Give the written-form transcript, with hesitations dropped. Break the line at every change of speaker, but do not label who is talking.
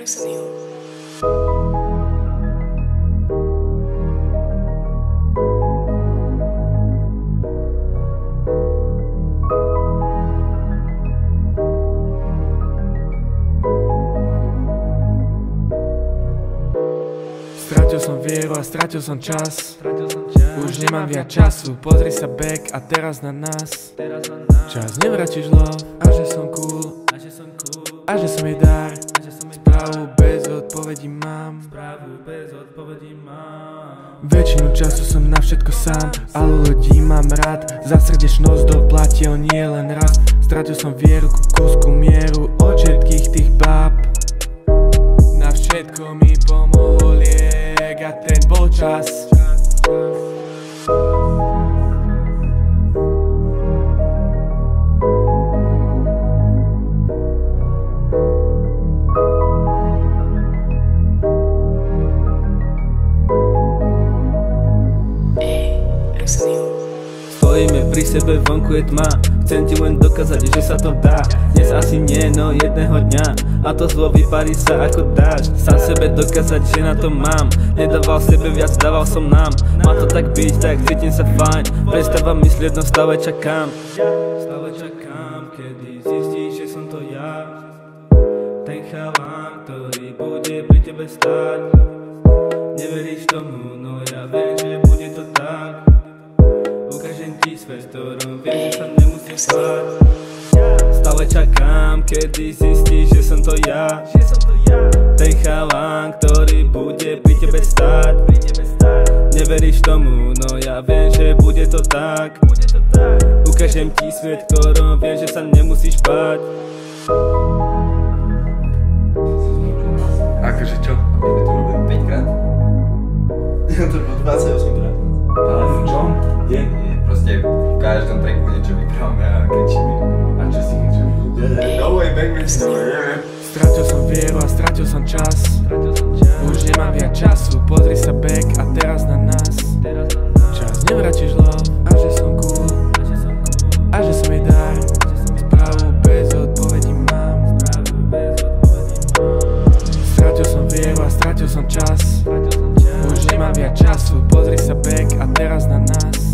Exoniu.
Stratil som vieru a stratil som čas. Už nemám viac času, pozri sa back a teraz na nás. Čas nevrátiš love a že som cool a že som jej dar. Správu bez odpovedí mám. Väčšinu času som na všetko sám, ale ľudí mám rád. Za srdečnosť doplatil nie len raz. Stratil som vieru ku kúsku mieru od všetkých tých báb. Na všetko mi pomohol liek a ten bol čas.
Stojíme pri sebe, vonku je tma. Chcem ti len dokázať, že sa to dá. Dnes asi nie, no jedného dňa. A to zlo vyparí sa ako dážď. Sám sebe dokázať, že na to mám. Nedával sebe viac, dával som nám. Má to tak byť, tak cítim sa fajn. Prestávam myslieť, no stále čakám. Stále čakám, kedy zistíš, že som to ja. Ten chalán, ktorý bude pri tebe stáť. Neveríš tomu, no ja viem, že bude to tak. Ukážem ti svet, ktorom viem, že sa nemusíš báť. Stále čakám, kedy zistíš, že som to ja. Ten chalán, ktorý bude pri tebe stáť. Neveríš tomu, no ja viem, že bude to tak. Ukážem ti svet, ktorom viem, že sa nemusíš báť.
Akože čo? My sme tu robili 5 krát. To bolo 28 krát.
Ale v čom?
Nie, proste v každom tracku niečo vyprávame a kričíme.
A čo si niečo vyprávame?
No way, back me story, neviem.
Stratil som vieru a stratil som čas. Už nemám viac času, pozri sa back a teraz na nás. Čas nevrátiš love a že som cool a že som jej dar. Správu bez odpovedí mám. Stratil som vieru a stratil som čas. Už nemám viac času, pozri sa back a teraz na nás.